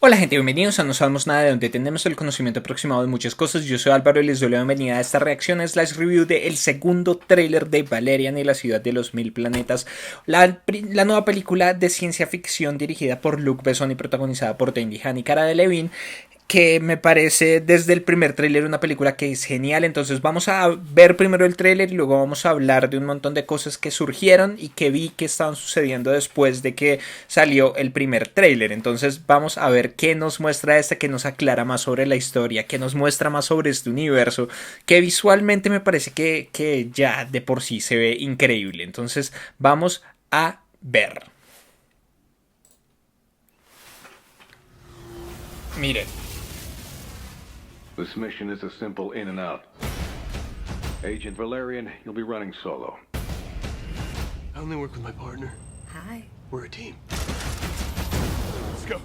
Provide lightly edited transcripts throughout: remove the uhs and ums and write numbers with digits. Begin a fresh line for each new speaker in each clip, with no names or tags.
Hola gente, bienvenidos a No Sabemos Nada, de donde tenemos el conocimiento aproximado de muchas cosas. Yo soy Álvaro y les doy la bienvenida a esta reacción slash review del segundo tráiler de Valerian y la ciudad de los mil planetas, la nueva película de ciencia ficción dirigida por Luc Besson y protagonizada por Dane DeHaan y Cara Delevingne, que me parece desde el primer tráiler una película que es genial. Entonces vamos a ver primero el tráiler y luego vamos a hablar de un montón de cosas que surgieron y que vi que estaban sucediendo después de que salió el primer tráiler. Entonces vamos a ver qué nos muestra que nos aclara más sobre la historia, qué nos muestra más sobre este universo, que visualmente me parece que ya de por sí se ve increíble. Entonces vamos a ver. Miren.
This mission is a simple in and out. Agent Valerian, you'll be running solo.
I only work with my partner.
Hi.
We're a team. Let's go.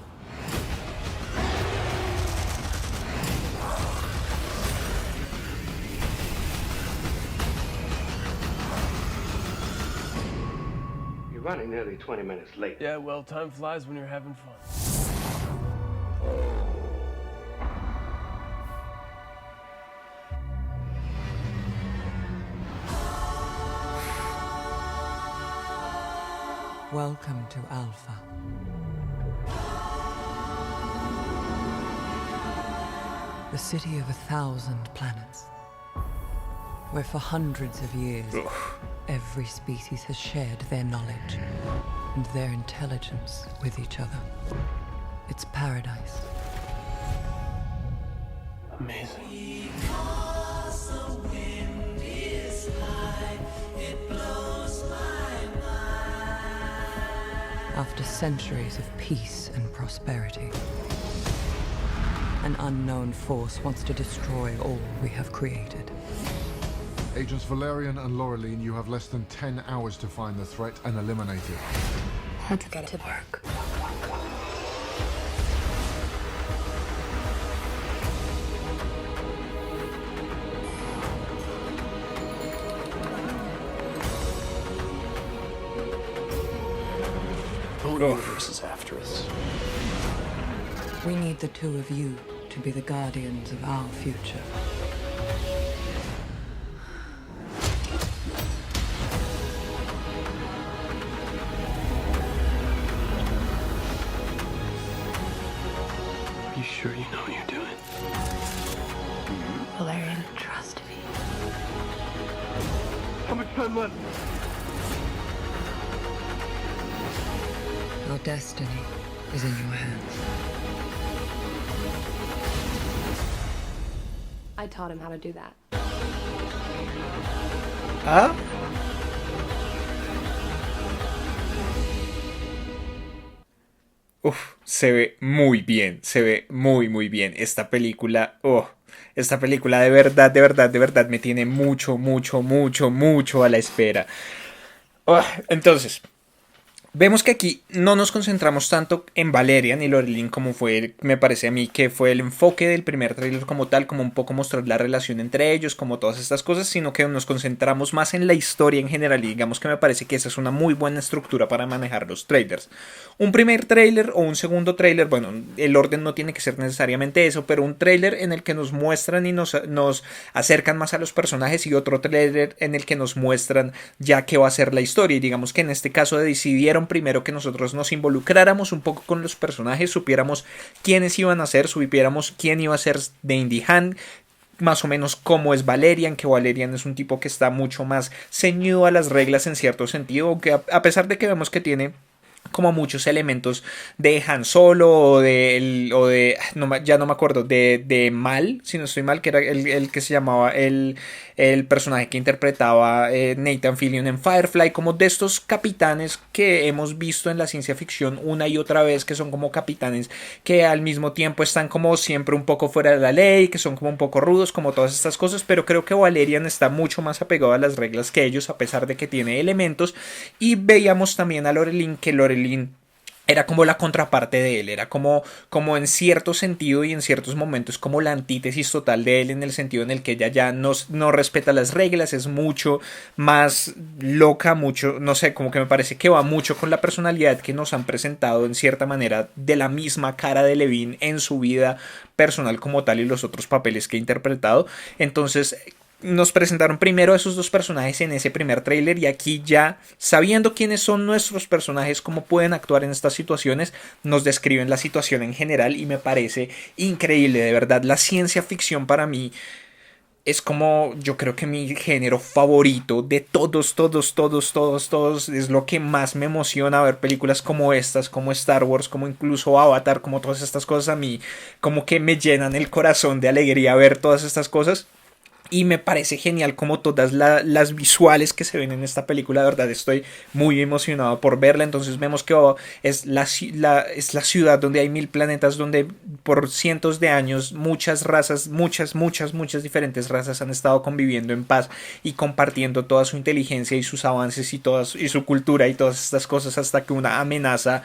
You're running nearly 20 minutes late.
Yeah, well, time flies when you're having fun.
Welcome to Alpha. The city of 1,000 planets, where for hundreds of years, every species has shared their knowledge and their intelligence with each other. It's paradise.
Amazing.
After centuries of peace and prosperity, an unknown force wants to destroy all we have created.
Agents Valerian and Laureline, you have less than 10 hours to find the threat and eliminate it.
Let's get to work.
The whole universe is after us.
We need the two of you to be the guardians of our future.
Are you sure you know what you're doing?
Valerian, trust me.
How much time left?
Your destiny is in your hands.
I taught him how to do that.
¿Ah? Uf, se ve muy bien, se ve muy bien. Esta película, esta película de verdad me tiene mucho a la espera. Entonces, vemos que aquí no nos concentramos tanto en Valerian y Laureline como fue, me parece a mí, que fue el enfoque del primer tráiler como tal, como un poco mostrar la relación entre ellos, como todas estas cosas, sino que nos concentramos más en la historia en general y digamos que me parece que esa es una muy buena estructura para manejar los trailers. Un primer tráiler o un segundo tráiler, bueno, el orden no tiene que ser necesariamente eso, pero un tráiler en el que nos muestran y nos acercan más a los personajes y otro tráiler en el que nos muestran ya qué va a ser la historia y digamos que en este caso decidieron primero que nosotros nos involucráramos un poco con los personajes, supiéramos quiénes iban a ser, supiéramos quién iba a ser Dane DeHaan, más o menos cómo es Valerian, que Valerian es un tipo que está mucho más ceñido a las reglas en cierto sentido, que a pesar de que vemos que tiene como muchos elementos de Han Solo ya no me acuerdo, de Mal, si no estoy mal, que era el que se llamaba el personaje que interpretaba Nathan Fillion en Firefly, como de estos capitanes que hemos visto en la ciencia ficción una y otra vez, que son como capitanes que al mismo tiempo están como siempre un poco fuera de la ley, que son como un poco rudos, como todas estas cosas, pero creo que Valerian está mucho más apegado a las reglas que ellos, a pesar de que tiene elementos. Y veíamos también a Laureline, que Laureline era como la contraparte de él, era como en cierto sentido y en ciertos momentos como la antítesis total de él, en el sentido en el que ella ya no respeta las reglas, es mucho más loca, mucho, no sé, como que me parece que va mucho con la personalidad que nos han presentado en cierta manera de la misma cara de Levine en su vida personal como tal y los otros papeles que ha interpretado. Entonces nos presentaron primero a esos dos personajes en ese primer tráiler, y aquí ya sabiendo quiénes son nuestros personajes, cómo pueden actuar en estas situaciones, nos describen la situación en general y me parece increíble, de verdad. La ciencia ficción para mí es como, yo creo que mi género favorito de todos, es lo que más me emociona. Ver películas como estas, como Star Wars, como incluso Avatar, como todas estas cosas, a mí como que me llenan el corazón de alegría ver todas estas cosas. Y me parece genial como todas las visuales que se ven en esta película. De verdad estoy muy emocionado por verla. Entonces vemos que es la ciudad donde hay 1000 planetas, donde por cientos de años muchas razas, muchas diferentes razas han estado conviviendo en paz y compartiendo toda su inteligencia y sus avances y su cultura y todas estas cosas, hasta que una amenaza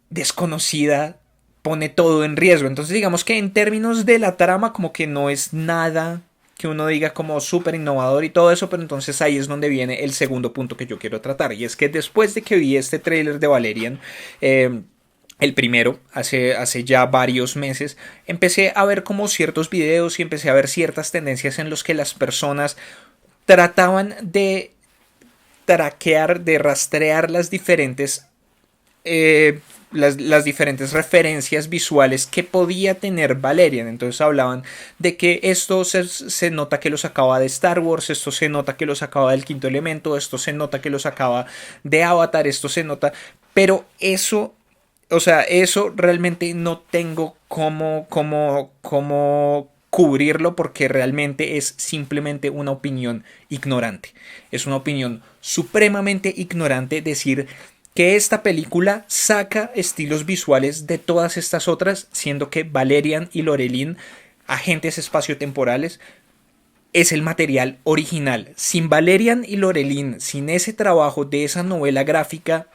desconocida pone todo en riesgo. Entonces digamos que en términos de la trama como que no es nada que uno diga como súper innovador y todo eso, pero entonces ahí es donde viene el segundo punto que yo quiero tratar, y es que después de que vi este tráiler de Valerian, el primero, hace ya varios meses, empecé a ver como ciertos videos y empecé a ver ciertas tendencias en los que las personas trataban de traquear, de rastrear las diferentes las diferentes referencias visuales que podía tener Valerian. Entonces hablaban de que esto se nota que lo sacaba de Star Wars, esto se nota que lo sacaba del Quinto Elemento, esto se nota que lo sacaba de Avatar, esto se nota, pero eso, o sea, eso realmente no tengo cómo cubrirlo, porque realmente es simplemente una opinión ignorante. Es una opinión supremamente ignorante decir que esta película saca estilos visuales de todas estas otras, siendo que Valerian y Lorelin, agentes espaciotemporales, es el material original. Sin Valerian y Lorelin, sin ese trabajo de esa novela gráfica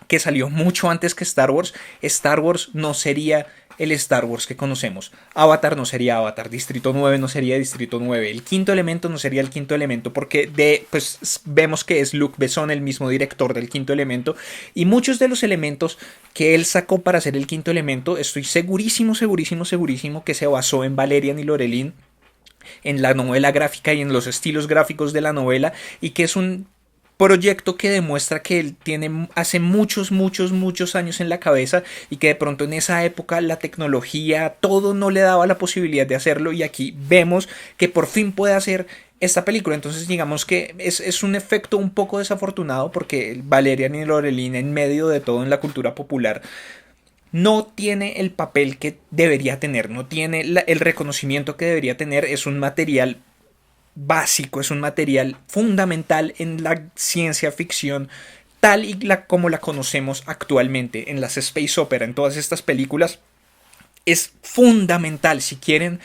que salió mucho antes que Star Wars no sería el Star Wars que conocemos. Avatar no sería Avatar, Distrito 9 no sería Distrito 9, el Quinto Elemento no sería el Quinto Elemento, porque pues vemos que es Luc Besson el mismo director del Quinto Elemento, y muchos de los elementos que él sacó para hacer el Quinto Elemento, estoy segurísimo que se basó en Valerian y Lorelin, en la novela gráfica y en los estilos gráficos de la novela, y que es un proyecto que demuestra que él tiene hace muchos años en la cabeza, y que de pronto en esa época la tecnología, todo no le daba la posibilidad de hacerlo, y aquí vemos que por fin puede hacer esta película. Entonces digamos que es un efecto un poco desafortunado, porque Valerian y Lorelin, en medio de todo en la cultura popular, no tiene el papel que debería tener, no tiene el reconocimiento que debería tener. Es un material básico, es un material fundamental en la ciencia ficción tal y como la conocemos actualmente, en las space opera, en todas estas películas. Es fundamental si quieren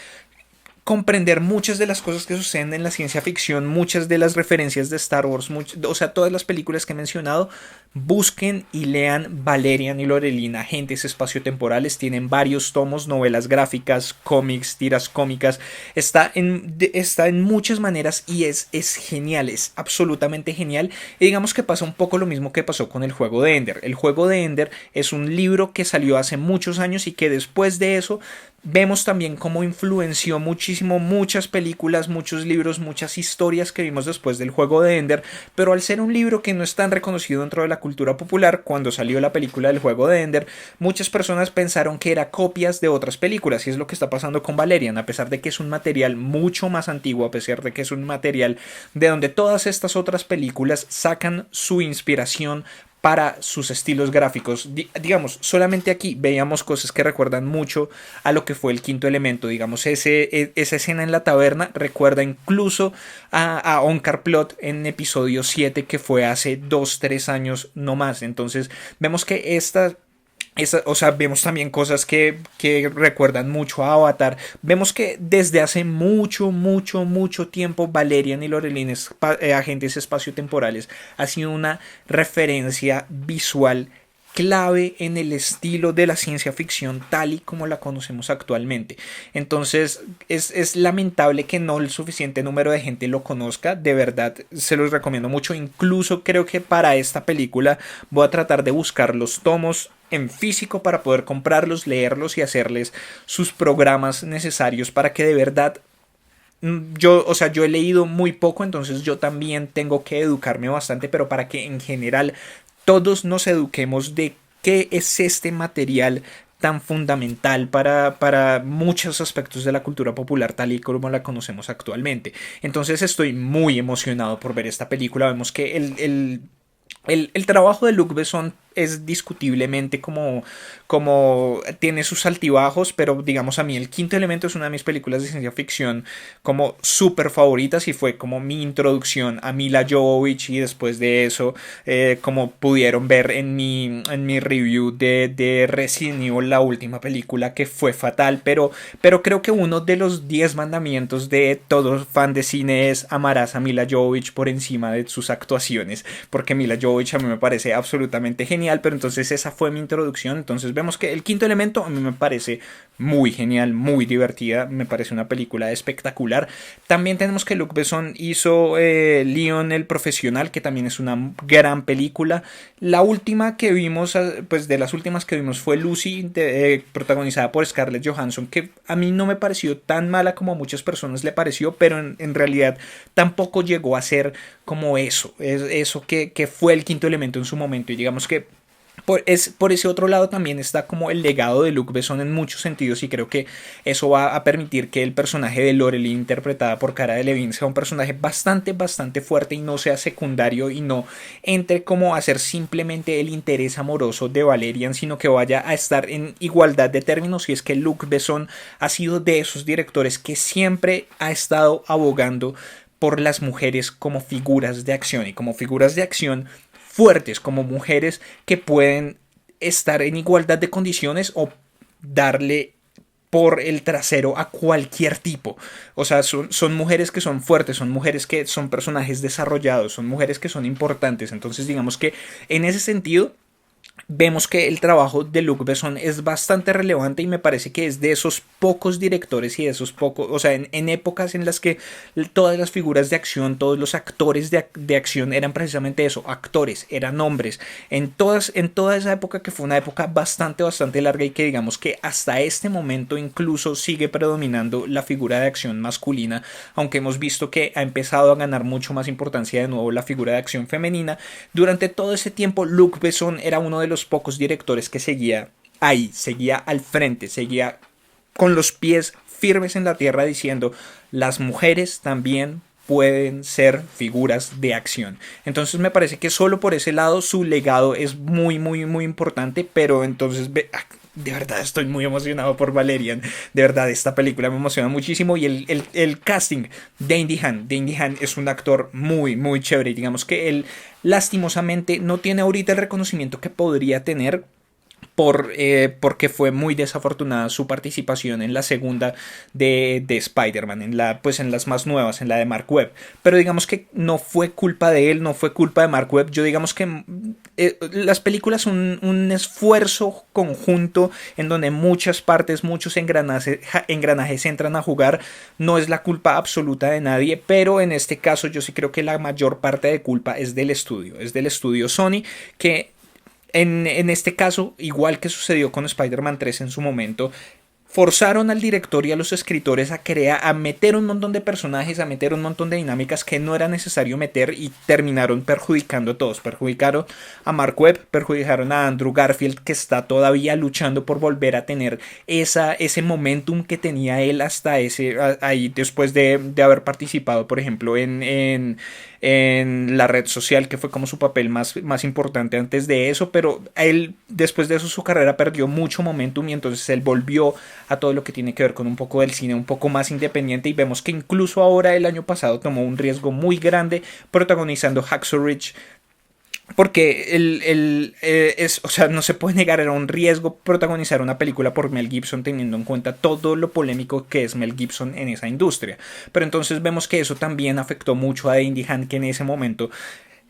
comprender muchas de las cosas que suceden en la ciencia ficción, muchas de las referencias de Star Wars, o sea, todas las películas que he mencionado. Busquen y lean Valerian y Lorelin, agentes espaciotemporales. Tienen varios tomos, novelas gráficas, cómics, tiras cómicas. Está en muchas maneras y es genial, es absolutamente genial. Y digamos que pasa un poco lo mismo que pasó con el juego de Ender. El juego de Ender es un libro que salió hace muchos años y que después de eso vemos también cómo influenció muchísimo muchas películas, muchos libros, muchas historias que vimos después del juego de Ender, pero al ser un libro que no es tan reconocido dentro de la cultura popular, cuando salió la película del juego de Ender, muchas personas pensaron que era copias de otras películas, y es lo que está pasando con Valerian, a pesar de que es un material mucho más antiguo, a pesar de que es un material de donde todas estas otras películas sacan su inspiración para sus estilos gráficos. Digamos, solamente aquí veíamos cosas que recuerdan mucho a lo que fue el Quinto Elemento. Digamos, esa escena en la taberna recuerda incluso a Onkar Plot en episodio 7, que fue hace 2-3 años no más. Entonces vemos que O sea, vemos también cosas que recuerdan mucho a Avatar. Vemos que desde hace mucho, mucho, mucho tiempo Valerian y Lorelin, agentes espaciotemporales, ha sido una referencia visual clave en el estilo de la ciencia ficción tal y como la conocemos actualmente. Entonces es lamentable que no el suficiente número de gente lo conozca. De verdad se los recomiendo mucho. Incluso creo que para esta película voy a tratar de buscar los tomos en físico para poder comprarlos, leerlos y hacerles sus programas necesarios para que de verdad o sea, yo he leído muy poco, entonces yo también tengo que educarme bastante, pero para que en general todos nos eduquemos de qué es este material tan fundamental para muchos aspectos de la cultura popular tal y como la conocemos actualmente. Entonces estoy muy emocionado por ver esta película. Vemos que el trabajo de Luc Besson es discutiblemente como tiene sus altibajos, pero digamos a mí El Quinto Elemento es una de mis películas de ciencia ficción como súper favoritas y fue como mi introducción a Mila Jovovich, y después de eso, como pudieron ver en mi review de Resident Evil, la última película, que fue fatal, pero creo que uno de los 10 mandamientos de todo fan de cine es: amarás a Mila Jovovich por encima de sus actuaciones, porque Mila Jovovich a mí me parece absolutamente genial. Pero entonces esa fue mi introducción. Entonces vemos que El Quinto Elemento a mí me parece muy genial, muy divertida, me parece una película espectacular. También tenemos que Luc Besson hizo Leon el Profesional, que también es una gran película. La última que vimos, pues de las últimas que vimos, fue Lucy, protagonizada por Scarlett Johansson, que a mí no me pareció tan mala como a muchas personas le pareció, pero en realidad tampoco llegó a ser como eso que fue El Quinto Elemento en su momento. Y digamos que por ese otro lado también está como el legado de Luc Besson en muchos sentidos, y creo que eso va a permitir que el personaje de Lorelei, interpretada por Cara Delevingne, sea un personaje bastante fuerte y no sea secundario y no entre como a ser simplemente el interés amoroso de Valerian, sino que vaya a estar en igualdad de términos. Y es que Luc Besson ha sido de esos directores que siempre ha estado abogando por las mujeres como figuras de acción, y como figuras de acción fuertes, como mujeres que pueden estar en igualdad de condiciones o darle por el trasero a cualquier tipo. O sea, son mujeres que son fuertes, son mujeres que son personajes desarrollados, son mujeres que son importantes. Entonces digamos que en ese sentido vemos que el trabajo de Luc Besson es bastante relevante, y me parece que es de esos pocos directores y de esos pocos, o sea, en épocas en las que todas las figuras de acción, todos los actores de acción eran precisamente eso, actores, eran hombres, en toda esa época, que fue una época bastante larga, y que digamos que hasta este momento incluso sigue predominando la figura de acción masculina, aunque hemos visto que ha empezado a ganar mucho más importancia de nuevo la figura de acción femenina. Durante todo ese tiempo Luc Besson era uno de los pocos directores que seguía ahí, seguía al frente, seguía con los pies firmes en la tierra, diciendo: las mujeres también pueden ser figuras de acción. Entonces me parece que solo por ese lado su legado es muy importante. Pero entonces de verdad estoy muy emocionado por Valerian. De verdad esta película me emociona muchísimo. Y el casting de Andy Han es un actor muy chévere. Y digamos que él lastimosamente no tiene ahorita el reconocimiento que podría tener, porque fue muy desafortunada su participación en la segunda de Spider-Man, en las más nuevas, en la de Mark Webb. Pero digamos que no fue culpa de él, no fue culpa de Mark Webb. Yo digamos que las películas son un esfuerzo conjunto en donde muchas partes, muchos engranajes entran a jugar. No es la culpa absoluta de nadie, pero en este caso yo sí creo que la mayor parte de culpa es del estudio Sony, que en este caso, igual que sucedió con Spider-Man 3 en su momento, forzaron al director y a los escritores a meter un montón de personajes, a meter un montón de dinámicas que no era necesario meter, y terminaron perjudicando a todos. Perjudicaron a Mark Webb, perjudicaron a Andrew Garfield, que está todavía luchando por volver a tener ese momentum que tenía él hasta ahí, después de haber participado, por ejemplo, en La Red Social, que fue como su papel más importante antes de eso. Pero él, después de eso, su carrera perdió mucho momentum, y entonces él volvió a todo lo que tiene que ver con un poco del cine un poco más independiente. Y vemos que incluso ahora, el año pasado, tomó un riesgo muy grande protagonizando Hacksaw Ridge, porque o sea, no se puede negar, era un riesgo protagonizar una película por Mel Gibson teniendo en cuenta todo lo polémico que es Mel Gibson en esa industria. Pero entonces vemos que eso también afectó mucho a Dane DeHaan, que en ese momento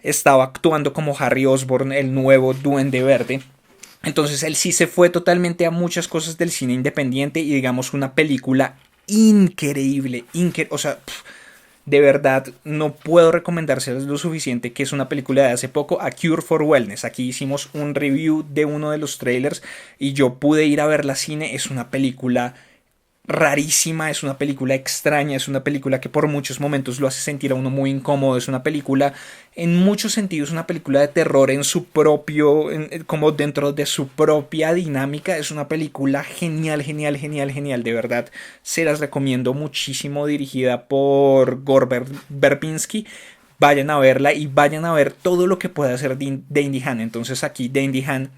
estaba actuando como Harry Osborn, el nuevo Duende Verde. Entonces él sí se fue totalmente a muchas cosas del cine independiente y digamos una película increíble, o sea, de verdad no puedo recomendárselas lo suficiente, que es una película de hace poco, A Cure for Wellness. Aquí hicimos un review de uno de los trailers y yo pude ir a verla al cine. Es una película rarísima, es una película extraña, es una película que por muchos momentos lo hace sentir a uno muy incómodo, es una película en muchos sentidos una película de terror en su propio, como dentro de su propia dinámica. Es una película genial, genial, genial, genial, de verdad se las recomiendo muchísimo, dirigida por Gore Verbinski. Vayan a verla y vayan a ver todo lo que puede hacer Dane DeHaan. Entonces aquí Dane DeHaan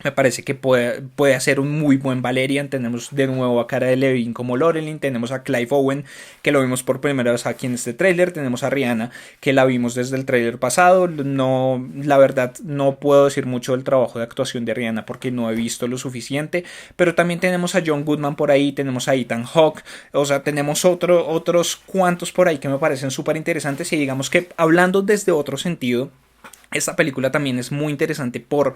me parece que puede hacer un muy buen Valerian. Tenemos de nuevo a Cara Delevingne como Laurelin. Tenemos a Clive Owen, que lo vimos por primera vez aquí en este tráiler. Tenemos a Rihanna, que la vimos desde el tráiler pasado. No, la verdad no puedo decir mucho del trabajo de actuación de Rihanna porque no he visto lo suficiente. Pero también tenemos a John Goodman por ahí. Tenemos a Ethan Hawke. O sea, tenemos otros cuantos por ahí que me parecen súper interesantes. Y digamos que hablando desde otro sentido, esta película también es muy interesante por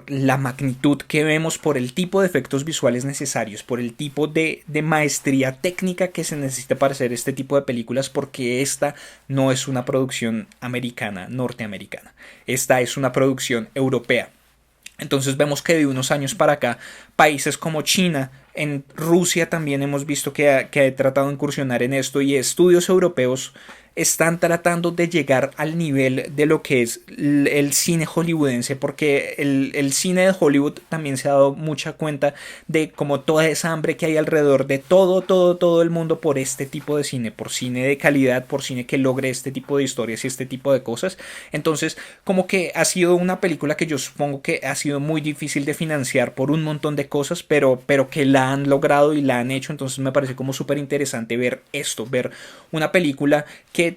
la magnitud que vemos, por el tipo de efectos visuales necesarios, por el tipo de maestría técnica que se necesita para hacer este tipo de películas, porque esta no es una producción americana, norteamericana, esta es una producción europea. Entonces vemos que de unos años para acá, países como China, en Rusia también hemos visto que ha tratado de incursionar en esto, y estudios europeos están tratando de llegar al nivel de lo que es el cine hollywoodense, porque el cine de Hollywood también se ha dado mucha cuenta de como toda esa hambre que hay alrededor de todo el mundo por este tipo de cine, por cine de calidad, por cine que logre este tipo de historias y este tipo de cosas. Entonces como que ha sido una película que yo supongo que ha sido muy difícil de financiar por un montón de cosas, pero que la han logrado y la han hecho. Entonces me parece como súper interesante ver esto, ver una película que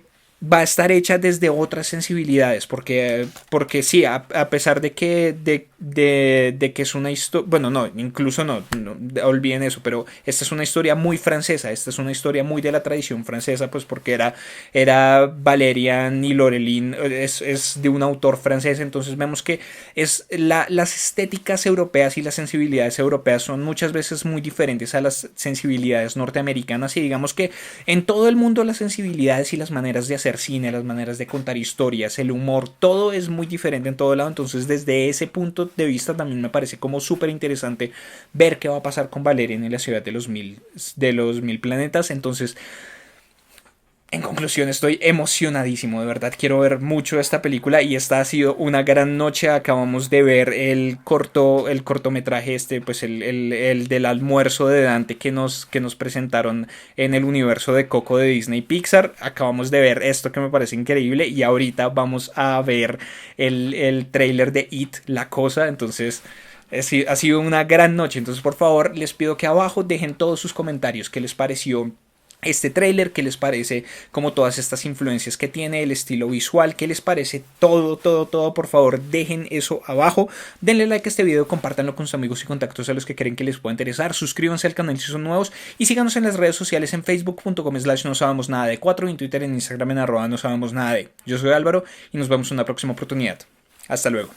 va a estar hecha desde otras sensibilidades, porque sí, a pesar de que es una historia, bueno, no, incluso no, olviden eso, pero esta es una historia muy francesa, esta es una historia muy de la tradición francesa, pues porque era Valerian y Laurelin, es de un autor francés. Entonces vemos que las estéticas europeas y las sensibilidades europeas son muchas veces muy diferentes a las sensibilidades norteamericanas, y digamos que en todo el mundo las sensibilidades y las maneras de hacer cine, las maneras de contar historias, el humor, todo es muy diferente en todo lado. Entonces desde ese punto de vista también me parece como súper interesante ver qué va a pasar con Valerian en la ciudad de los mil planetas. Entonces, en conclusión, estoy emocionadísimo, de verdad quiero ver mucho esta película, y esta ha sido una gran noche. Acabamos de ver el cortometraje pues el del almuerzo de Dante que nos presentaron en el universo de Coco de Disney Pixar. Acabamos de ver esto que me parece increíble, y ahorita vamos a ver el tráiler de It, La Cosa. Entonces ha sido una gran noche. Entonces por favor les pido que abajo dejen todos sus comentarios, qué les pareció este tráiler, qué les parece como todas estas influencias que tiene, el estilo visual, qué les parece todo, por favor dejen eso abajo, denle like a este video, compártanlo con sus amigos y contactos a los que creen que les pueda interesar, suscríbanse al canal si son nuevos y síganos en las redes sociales en facebook.com/no sabemos nada de 4 y en Twitter, en Instagram en @no sabemos nada de. Yo soy Álvaro y nos vemos en una próxima oportunidad. Hasta luego.